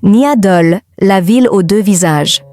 Niadol, la ville aux deux visages.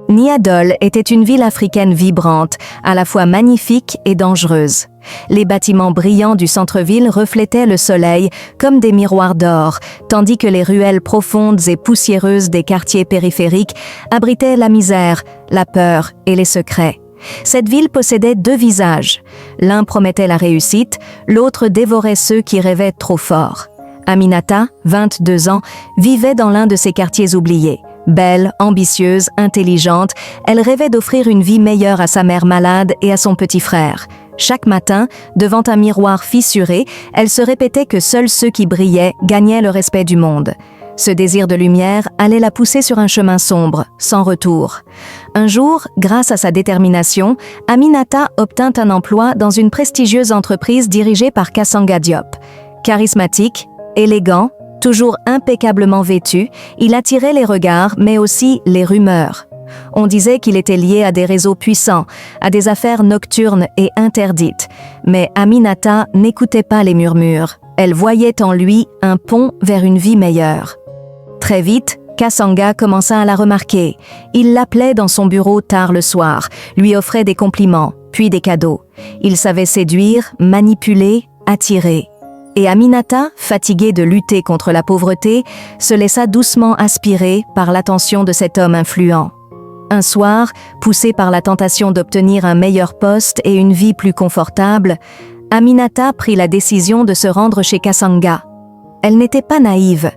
Niadol était une ville africaine vibrante, à la fois magnifique et dangereuse. Les bâtiments brillants du centre-ville reflétaient le soleil comme des miroirs d'or, tandis que les ruelles profondes et poussiéreuses des quartiers périphériques abritaient la misère, la peur et les secrets. Cette ville possédait deux visages. L'un promettait la réussite, l'autre dévorait ceux qui rêvaient trop fort. Aminata, 22 ans, vivait dans l'un de ces quartiers oubliés. Belle, ambitieuse, intelligente, elle rêvait d'offrir une vie meilleure à sa mère malade et à son petit frère. Chaque matin, devant un miroir fissuré, elle se répétait que seuls ceux qui brillaient gagnaient le respect du monde. Ce désir de lumière allait la pousser sur un chemin sombre, sans retour. Un jour, grâce à sa détermination, Aminata obtint un emploi dans une prestigieuse entreprise dirigée par Kassanga Diop. Charismatique, élégant, toujours impeccablement vêtu, il attirait les regards, mais aussi les rumeurs. On disait qu'il était lié à des réseaux puissants, à des affaires nocturnes et interdites. Mais Aminata n'écoutait pas les murmures. Elle voyait en lui un pont vers une vie meilleure. Très vite, Kassanga commença à la remarquer. Il l'appelait dans son bureau tard le soir, lui offrait des compliments, puis des cadeaux. Il savait séduire, manipuler, attirer. Et Aminata, fatiguée de lutter contre la pauvreté, se laissa doucement aspirer par l'attention de cet homme influent. Un soir, poussée par la tentation d'obtenir un meilleur poste et une vie plus confortable, Aminata prit la décision de se rendre chez Kassanga. Elle n'était pas naïve.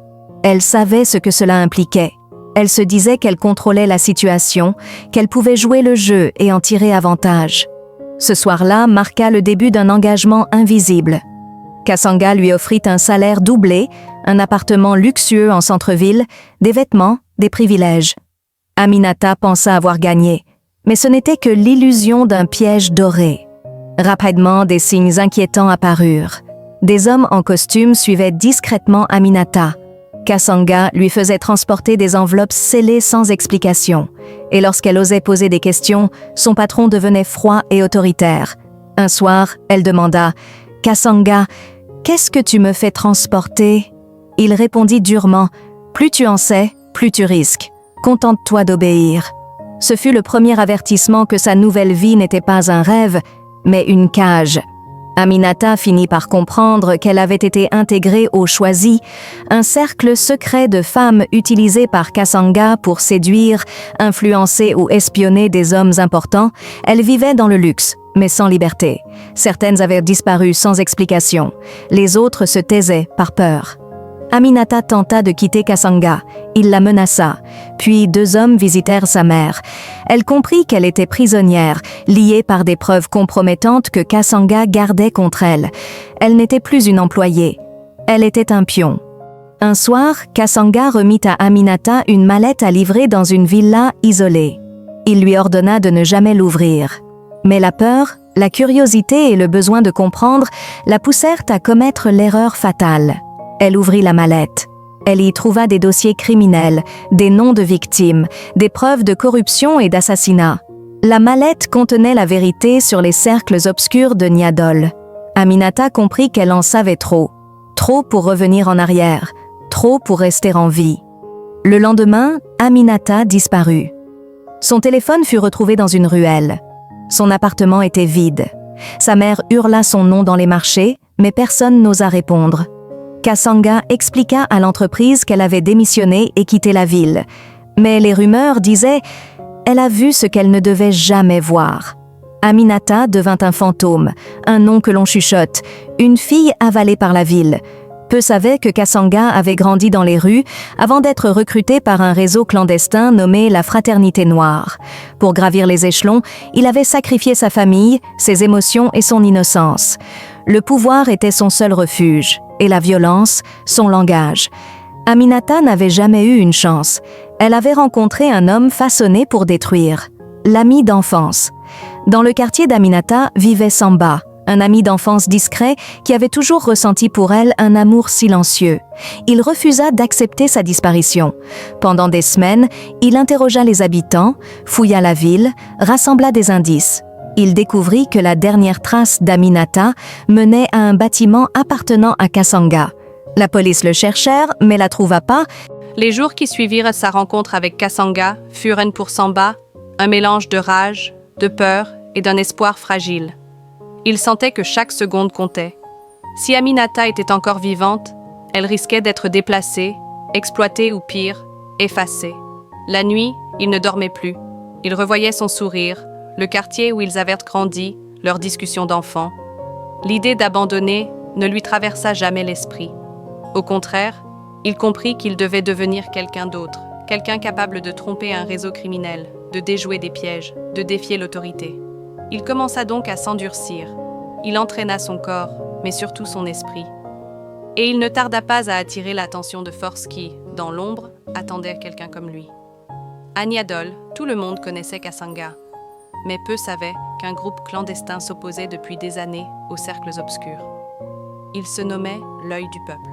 Elle savait ce que cela impliquait. Elle se disait qu'elle contrôlait la situation, qu'elle pouvait jouer le jeu et en tirer avantage. Ce soir-là marqua le début d'un engagement invisible. Kassanga lui offrit un salaire doublé, un appartement luxueux en centre-ville, des vêtements, des privilèges. Aminata pensa avoir gagné, mais ce n'était que l'illusion d'un piège doré. Rapidement, des signes inquiétants apparurent. Des hommes en costume suivaient discrètement Aminata. Kassanga lui faisait transporter des enveloppes scellées sans explication. Et lorsqu'elle osait poser des questions, son patron devenait froid et autoritaire. Un soir, elle demanda « Kassanga, qu'est-ce que tu me fais transporter ?» Il répondit durement « Plus tu en sais, plus tu risques. Contente-toi d'obéir. » Ce fut le premier avertissement que sa nouvelle vie n'était pas un rêve, mais une cage. Aminata finit par comprendre qu'elle avait été intégrée au Choisi, un cercle secret de femmes utilisé par Kassanga pour séduire, influencer ou espionner des hommes importants. Elle vivait dans le luxe, mais sans liberté. Certaines avaient disparu sans explication. Les autres se taisaient par peur. Aminata tenta de quitter Kassanga. Il la menaça. Puis 2 hommes visitèrent sa mère. Elle comprit qu'elle était prisonnière, liée par des preuves compromettantes que Kassanga gardait contre elle. Elle n'était plus une employée. Elle était un pion. Un soir, Kassanga remit à Aminata une mallette à livrer dans une villa isolée. Il lui ordonna de ne jamais l'ouvrir. Mais la peur, la curiosité et le besoin de comprendre la poussèrent à commettre l'erreur fatale. Elle ouvrit la mallette. Elle y trouva des dossiers criminels, des noms de victimes, des preuves de corruption et d'assassinat. La mallette contenait la vérité sur les cercles obscurs de Niadol. Aminata comprit qu'elle en savait trop. Trop pour revenir en arrière. Trop pour rester en vie. Le lendemain, Aminata disparut. Son téléphone fut retrouvé dans une ruelle. Son appartement était vide. Sa mère hurla son nom dans les marchés, mais personne n'osa répondre. Kassanga expliqua à l'entreprise qu'elle avait démissionné et quitté la ville. Mais les rumeurs disaient « Elle a vu ce qu'elle ne devait jamais voir ». Aminata devint un fantôme, un nom que l'on chuchote, une fille avalée par la ville. Peu savaient que Kassanga avait grandi dans les rues avant d'être recruté par un réseau clandestin nommé la Fraternité Noire. Pour gravir les échelons, il avait sacrifié sa famille, ses émotions et son innocence. Le pouvoir était son seul refuge, et la violence, son langage. Aminata n'avait jamais eu une chance. Elle avait rencontré un homme façonné pour détruire. L'ami d'enfance. Dans le quartier d'Aminata vivait Samba, un ami d'enfance discret qui avait toujours ressenti pour elle un amour silencieux. Il refusa d'accepter sa disparition. Pendant des semaines, il interrogea les habitants, fouilla la ville, rassembla des indices. Il découvrit que la dernière trace d'Aminata menait à un bâtiment appartenant à Kassanga. La police le cherchèrent, mais la trouva pas. Les jours qui suivirent sa rencontre avec Kasanga furent pour Samba un mélange de rage, de peur et d'un espoir fragile. Il sentait que chaque seconde comptait. Si Aminata était encore vivante, elle risquait d'être déplacée, exploitée ou pire, effacée. La nuit, il ne dormait plus. Il revoyait son sourire, le quartier où ils avaient grandi, leurs discussions d'enfants. L'idée d'abandonner ne lui traversa jamais l'esprit. Au contraire, il comprit qu'il devait devenir quelqu'un d'autre, quelqu'un capable de tromper un réseau criminel, de déjouer des pièges, de défier l'autorité. Il commença donc à s'endurcir. Il entraîna son corps, mais surtout son esprit. Et il ne tarda pas à attirer l'attention de forces qui, dans l'ombre, attendaient quelqu'un comme lui. À Niadol, tout le monde connaissait Kasanga, mais peu savaient qu'un groupe clandestin s'opposait depuis des années aux cercles obscurs. Il se nommait l'œil du peuple.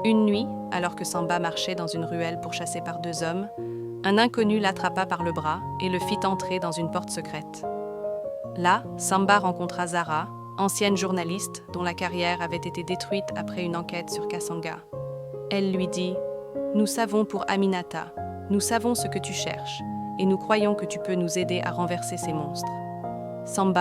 Une nuit, alors que Samba marchait dans une ruelle pourchassé par deux hommes, un inconnu l'attrapa par le bras et le fit entrer dans une porte secrète. Là, Samba rencontra Zara, ancienne journaliste dont la carrière avait été détruite après une enquête sur Kasanga. Elle lui dit « Nous savons pour Aminata, nous savons ce que tu cherches, et nous croyons que tu peux nous aider à renverser ces monstres. » Samba